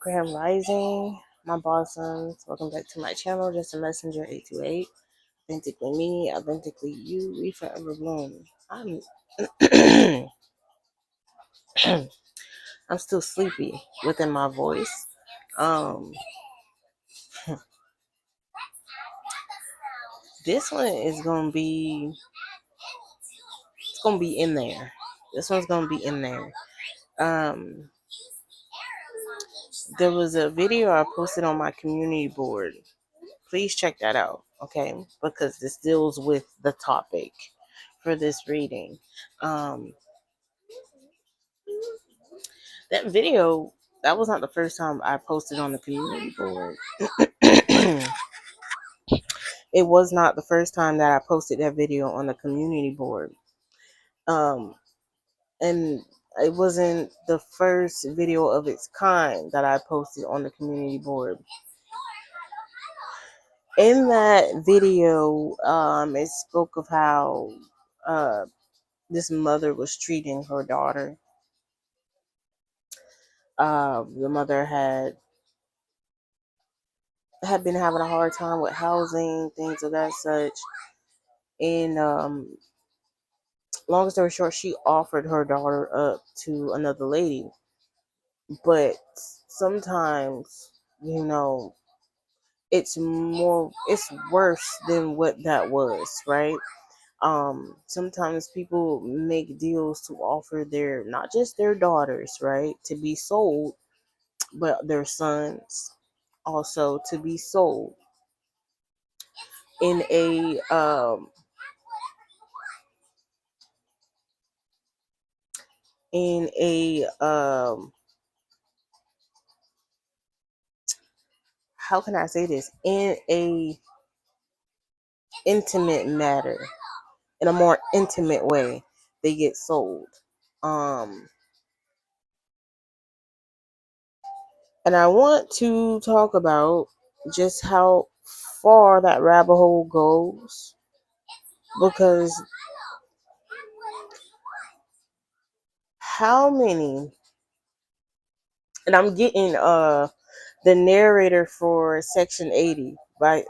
Grand Rising, my blossoms. Welcome back to my channel, Just a Messenger 828. Authentically me, authentically you, we forever bloom. I'm I'm still sleepy within my voice. Um this one is gonna be in there. This one's gonna be in there. Um there was a video I posted on my community board. Please check that out, okay? Because this deals with the topic for this reading. That video, that was not the first time I posted on the community board. It was not the first time that I posted that video on the community board. Um, and it wasn't the first video of its kind that I posted on the community board. In that video, it spoke of how this mother was treating her daughter. The mother had been having a hard time with housing, things of that such. And long story short, she offered her daughter up to another lady. But sometimes, it's worse than what that was, right? Sometimes people make deals to offer their, not just their daughters, right, to be sold, but their sons also to be sold in a in a how can I say this, in a intimate matter, in a more intimate way. They get sold. um and I want to talk about just how far that rabbit hole goes, because how many, and I'm getting the narrator for Section 80 by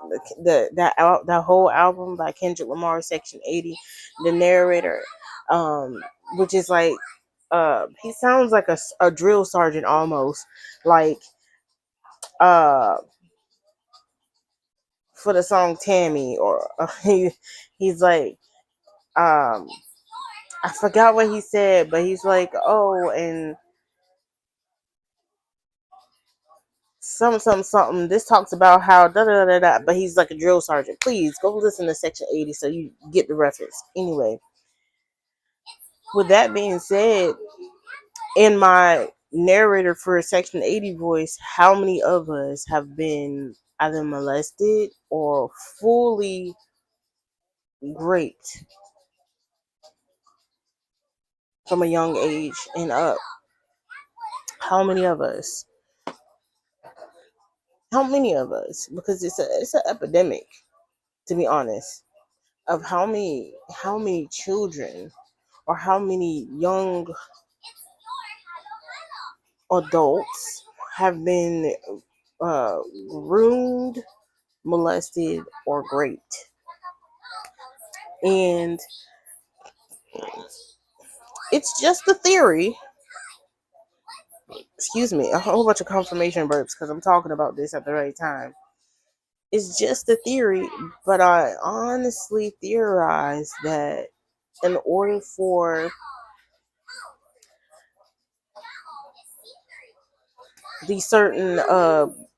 that whole album by Kendrick Lamar, Section 80. The narrator, which is like, he sounds like a drill sergeant almost, like uh for the song Tammy, or he's like, um I forgot what he said, but he's like, oh, and something. This talks about how da da da da, but he's like a drill sergeant. Please go listen to Section 80 so you get the reference. Anyway, with that being said, in my narrator for Section 80 voice, how many of us have been either molested or fully raped from a young age and up? How many of us? How many of us? Because it's an epidemic, to be honest, of how many children or how many young adults have been groomed, molested, or raped. And it's just a theory. Excuse me, a whole bunch of confirmation burps because I'm talking about this at the right time. It's just a theory, but I honestly theorize that in order for these certain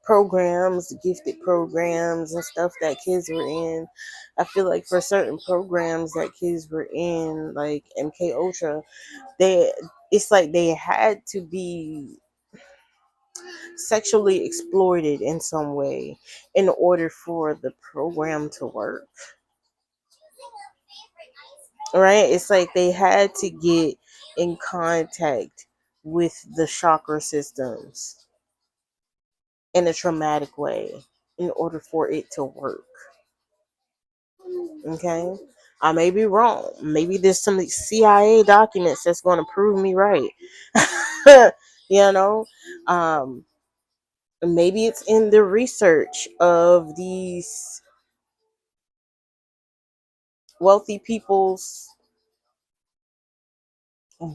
programs, gifted programs and stuff that kids were in, I feel like for certain programs that kids were in, like MK Ultra, it's like they had to be sexually exploited in some way in order for the program to work. Right? It's like they had to get in contact with the chakra systems in a traumatic way in order for it to work. Okay? I may be wrong. Maybe there's some CIA documents that's going to prove me right. you know? Um, Maybe it's in the research of these wealthy people's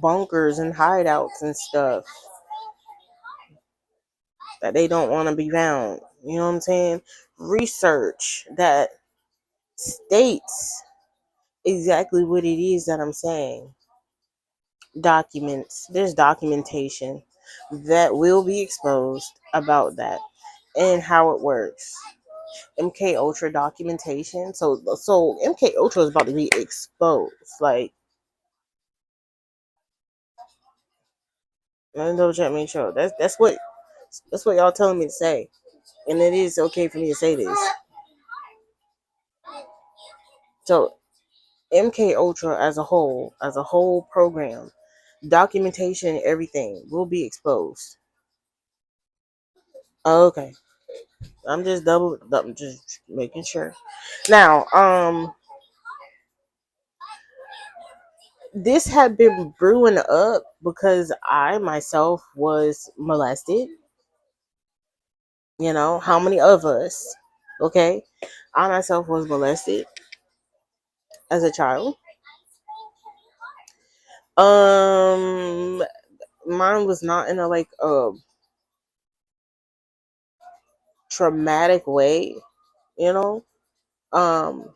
bunkers and hideouts and stuff that they don't want to be found. You know what I'm saying? Research that states exactly what it is that I'm saying. Documents. There's documentation that will be exposed about that and how it works. MK Ultra documentation. So MK Ultra is about to be exposed. Like, let me double check, make sure. That's what y'all telling me to say, and it is okay for me to say this. So MK Ultra as a whole program, documentation, everything will be exposed. Okay, I'm just making sure. Now, this had been brewing up because I myself was molested. You know, how many of us? Okay, I myself was molested as a child. Um, Mine was not in a like a traumatic way, you know. Um,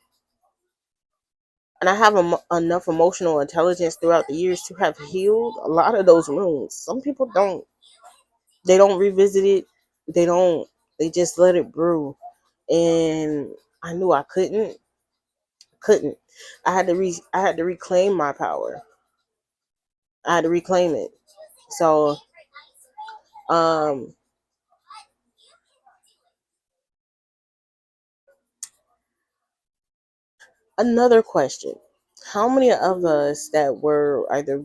and I have enough emotional intelligence throughout the years to have healed a lot of those wounds. Some people don't. They don't revisit it. They don't. They just let it brew. And I knew I couldn't. I had to reclaim my power. I had to reclaim it. So, um, another question: how many of us that were either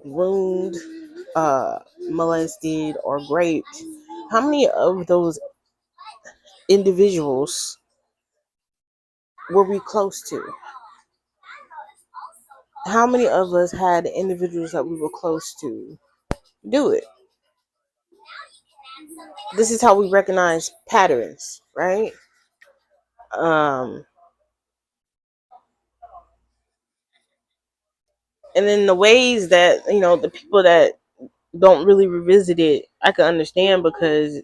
groomed, molested, or raped? How many of those individuals were we close to? How many of us had individuals that we were close to do it? This is how we recognize patterns, right? Um, and then the ways that, the people that don't really revisit it, I can understand, because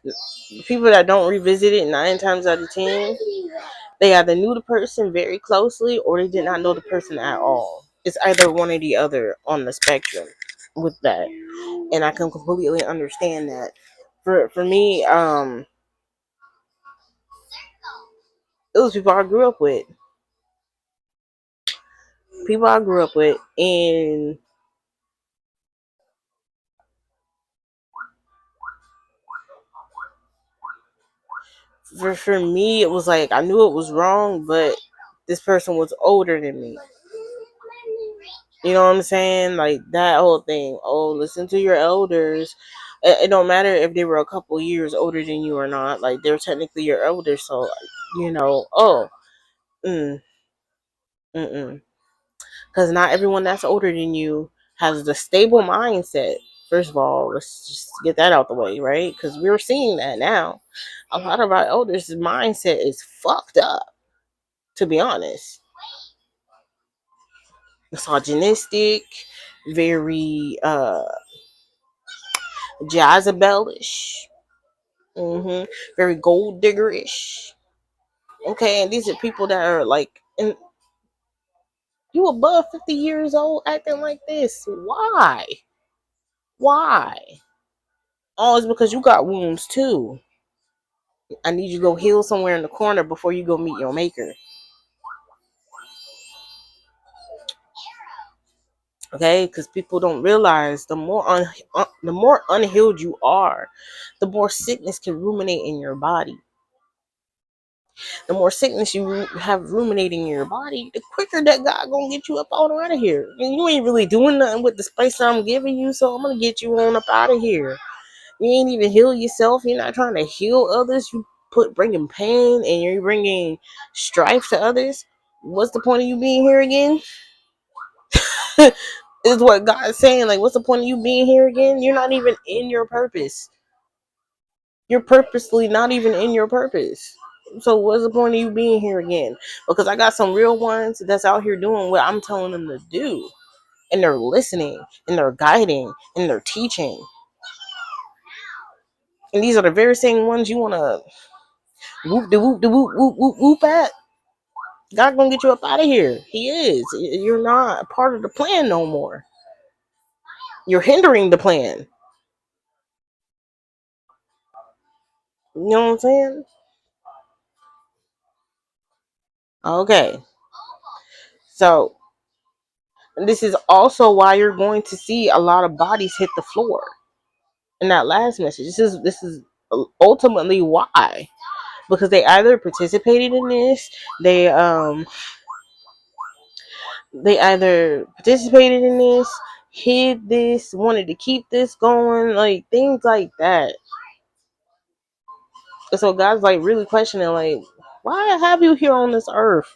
the people that don't revisit it 9 times out of 10, they either knew the person very closely or they did not know the person at all. It's either one or the other on the spectrum with that. And I can completely understand that. For me, it was people I grew up with, and for me, it was like I knew it was wrong, but this person was older than me. You know what I'm saying? Like that whole thing. Oh, listen to your elders. It don't matter if they were a couple years older than you or not. Like they're technically your elders, so Oh, mm, mm, because not everyone that's older than you has the stable mindset. First of all, let's just get that out the way, right? Because we're seeing that now. A lot of our elders' mindset is fucked up. To be honest, misogynistic, very Jezebelish, very gold diggerish. Okay, and these are people that are like, and you above 50 years old acting like this. Why? Why? Oh, it's because you got wounds too. I need you to go heal somewhere in the corner before you go meet your maker. Okay, because people don't realize the more unhealed you are, the more sickness can ruminate in your body. The more sickness you have ruminating in your body, the quicker that God gonna get you up out of here. And you ain't really doing nothing with the space I'm giving you, so I'm gonna get you on up out of here. You ain't even heal yourself. You're not trying to heal others. You bringing pain and you're bringing strife to others. What's the point of you being here again? Is what God's saying. Like, what's the point of you being here again? You're not even in your purpose. You're purposely not even in your purpose. So what's the point of you being here again? Because I got some real ones that's out here doing what I'm telling them to do. And they're listening, and they're guiding, and they're teaching. And these are the very same ones you want to whoop de whoop de whoop whoop whoop whoop at. God gonna get you up out of here. He is. You're not a part of the plan no more. You're hindering the plan. You know what I'm saying? Okay. So this is also why you're going to see a lot of bodies hit the floor in that last message. This is ultimately why. Because they either participated in this, they either participated in this, hid this, wanted to keep this going, like things like that. And so God's like really questioning, like, why have you here on this earth?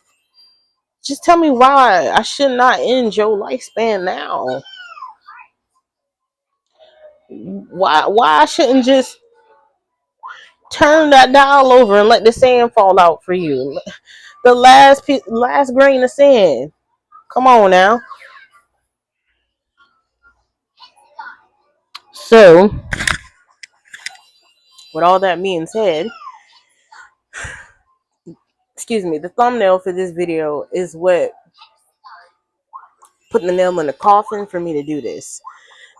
Just tell me why I should not end your lifespan now. Why I shouldn't just turn that dial over and let the sand fall out for you? The last grain of sand. Come on now. So, with all that being said, excuse me, the thumbnail for this video is what put the nail in the coffin for me to do this.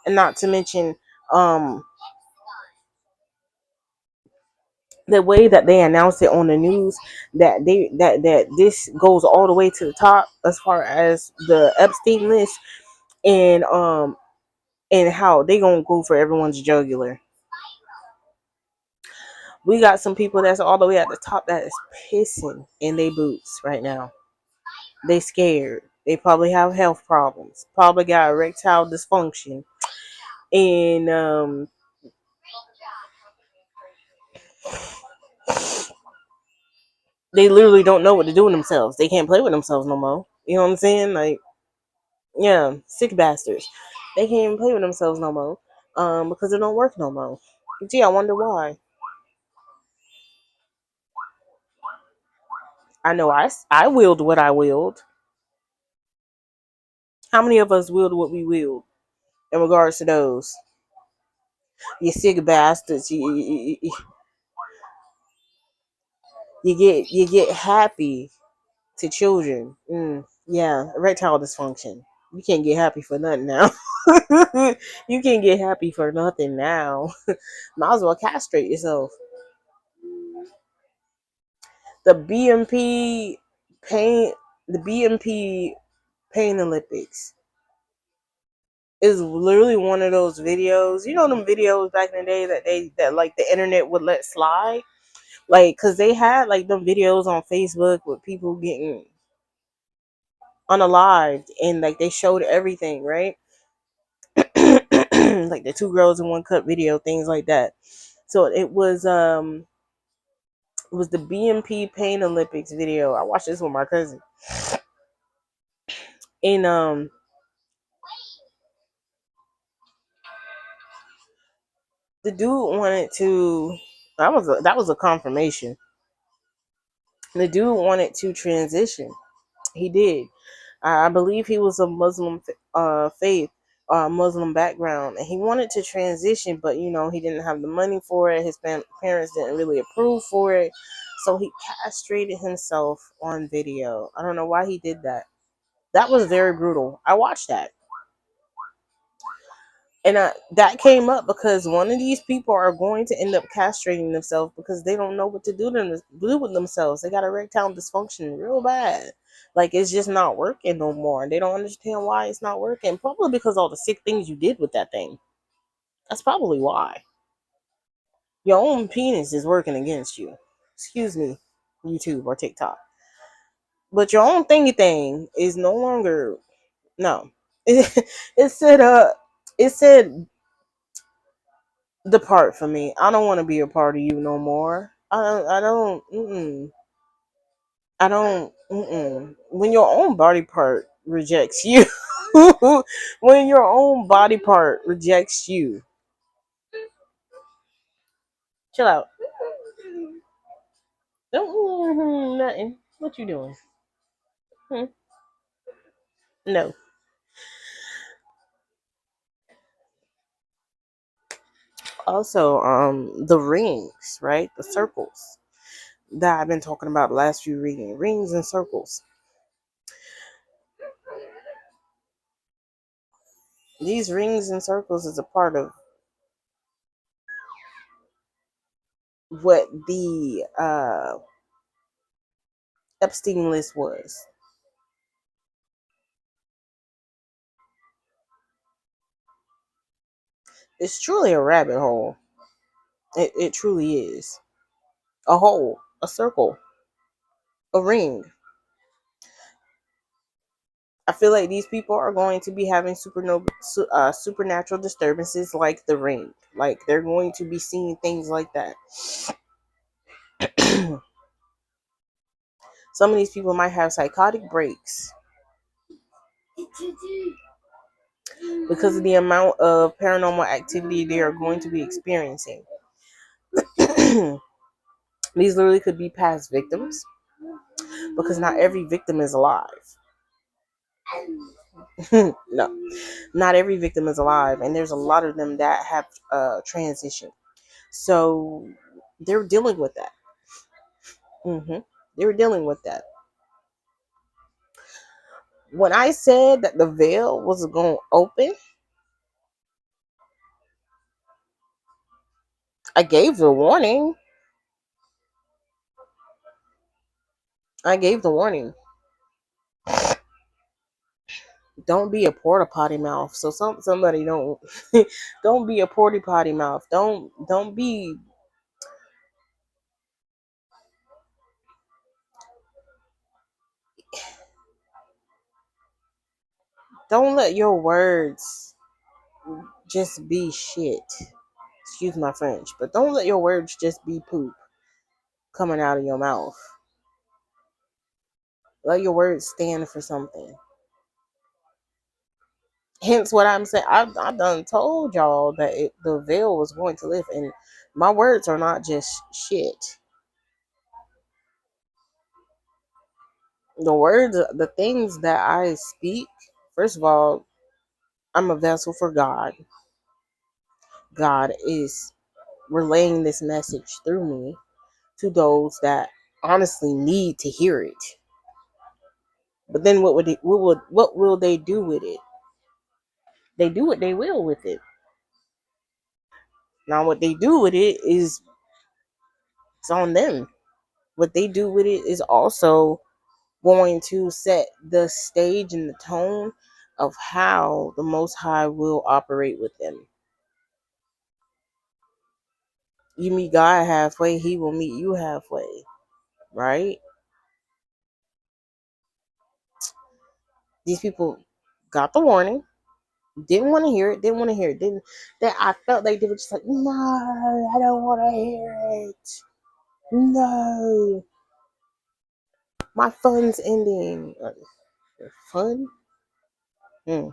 And not to mention, um, the way that they announced it on the news, that this goes all the way to the top as far as the Epstein list, and how they gonna go for everyone's jugular. We got some people that's all the way at the top that is pissing in their boots right now. They scared. They probably have health problems. Probably got erectile dysfunction, and they literally don't know what to do with themselves. They can't play with themselves no more. You know what I'm saying? Like, yeah, sick bastards. They can't even play with themselves no more, because it don't work no more. Gee, I wonder why. I know I willed what I willed. How many of us willed what we willed in regards to those? You sick bastards. You get happy to children. Yeah, erectile dysfunction. You can't get happy for nothing now. You can't get happy for nothing now. Might as well castrate yourself. The BMP pain, the BMP Pain Olympics is literally one of those videos. You know them videos back in the day that like the internet would let slide, like because they had like them videos on Facebook with people getting unalived, and like they showed everything, right? Like the two girls in one cup video, things like that. So it was the BMP Pain Olympics video. I watched this with my cousin, and the dude wanted to. That was a confirmation. The dude wanted to transition. He did. I believe he was a Muslim faith, Muslim background, and he wanted to transition, but he didn't have the money for it. His parents didn't really approve for it, so he castrated himself on video. I don't know why he did that. That was very brutal. I watched that. And that came up because one of these people are going to end up castrating themselves because they don't know what to do with themselves. They got erectile dysfunction real bad. Like, it's just not working no more. And they don't understand why it's not working. Probably because all the sick things you did with that thing. That's probably why. Your own penis is working against you. Excuse me, YouTube or TikTok. But your own thingy thing is no longer, no. It said it said depart from me. I don't want to be a part of you no more. I don't. I don't. When your own body part rejects you, When your own body part rejects you, chill out. Don't nothing. What you doing? Hmm? No. Also, the rings, right? The circles that I've been talking about the last few readings. Rings and circles. These rings and circles is a part of what the Epstein list was. It's truly a rabbit hole. It truly is. A hole, a circle, a ring. I feel like these people are going to be having supernatural disturbances like the ring. Like they're going to be seeing things like that. Some of these people might have psychotic breaks because of the amount of paranormal activity they are going to be experiencing. These literally could be past victims because not every victim is alive. No, not every victim is alive, and there's a lot of them that have transitioned. So they're dealing with that. They're dealing with that. When I said that the veil was going to open, I gave the warning. I gave the warning. Don't be a porta potty mouth. So somebody don't don't be a porta potty mouth. Don't let your words just be shit. Excuse my French, but don't let your words just be poop coming out of your mouth. Let your words stand for something. Hence what I'm saying. I done told y'all that the veil was going to lift, and my words are not just shit. The words, the things that I speak, first of all, I'm a vessel for God. God is relaying this message through me to those that honestly need to hear it. But then what will they do with it? They do what they will with it. Now what they do with it is it's on them. What they do with it is also going to set the stage and the tone of how the Most High will operate with them. You meet God halfway, He will meet you halfway, right? These people got the warning, didn't want to hear it, didn't want to hear it, didn't that I felt like they were just like, no, I don't want to hear it. No, my fun's ending. Your fun? Hmm.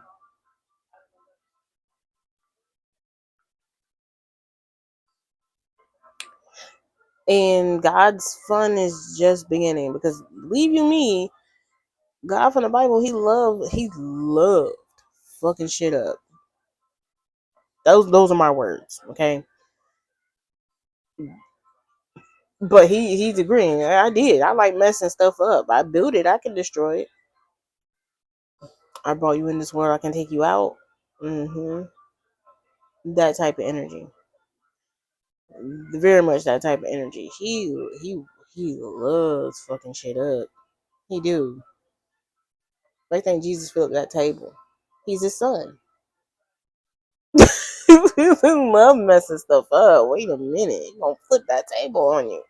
And God's fun is just beginning because believe you me, God from the Bible, he loved fucking shit up. Those are my words, okay? But he's agreeing. I did. I like messing stuff up. I built it. I can destroy it. I brought you in this world. I can take you out. That type of energy. Very much that type of energy. He loves fucking shit up. He do. I think Jesus filled that table. He's his son. He love messing stuff up. Wait a minute. He gonna flip that table on you.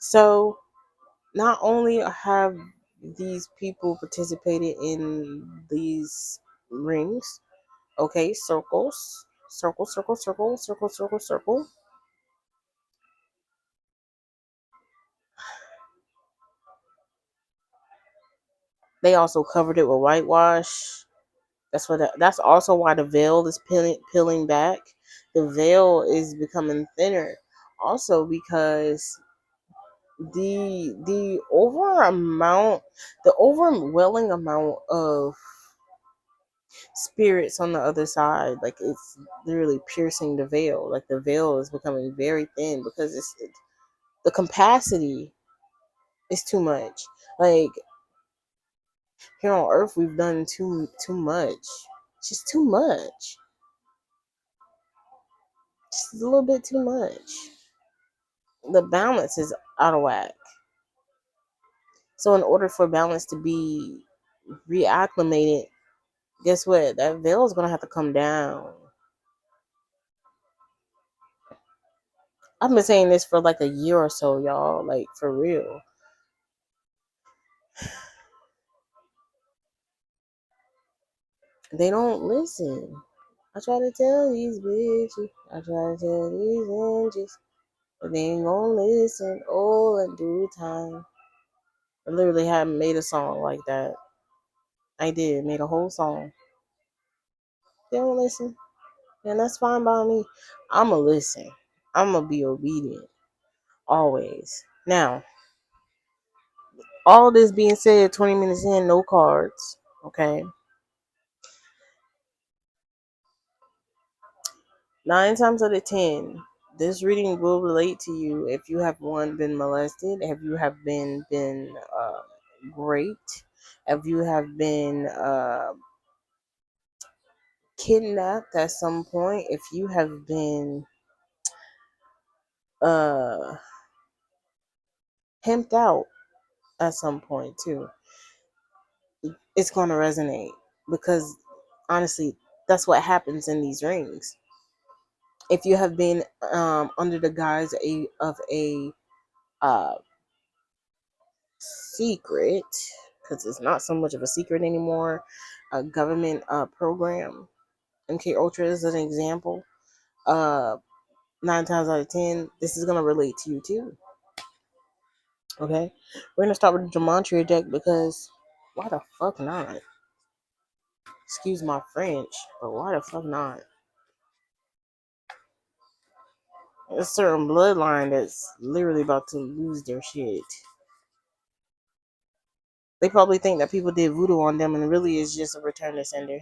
So not only have these people participated in these rings, okay, circles, circle, circle, circle, circle, circle, circle. They also covered it with whitewash. That's also why the veil is peeling back. The veil is becoming thinner. Also because the the overwhelming amount of spirits on the other side, like it's literally piercing the veil. Like the veil is becoming very thin because the capacity is too much. Like here on Earth, we've done too much. Just too much. Just a little bit too much. The balance is out of whack. So in order for balance to be reacclimated, guess what? That veil is gonna have to come down. I've been saying this for like a year or so, y'all. Like for real. They don't listen. I try to tell these bitches. I try to tell these angels. But they ain't gonna listen. Oh, in due time. I literally haven't made a song like that. I did. Made a whole song. They don't listen. And that's fine by me. I'ma listen. I'ma be obedient. Always. Now, all this being said, 20 minutes in, no cards. Okay. 9 times out of 10, this reading will relate to you if you have one been molested, if you have been raped, if you have been kidnapped at some point, if you have been uh pimped out at some point too. It's going to resonate because honestly, that's what happens in these rings. If you have been under the guise of a uh, secret, because it's not so much of a secret anymore, a government program, MK Ultra is an example. Uh, 9 times out of 10, this is going to relate to you too. Okay, we're going to start with the Gematria deck because why the fuck not? Excuse my French, but why the fuck not? A certain bloodline that's literally about to lose their shit. They probably think that people did voodoo on them and really is just a return to sender.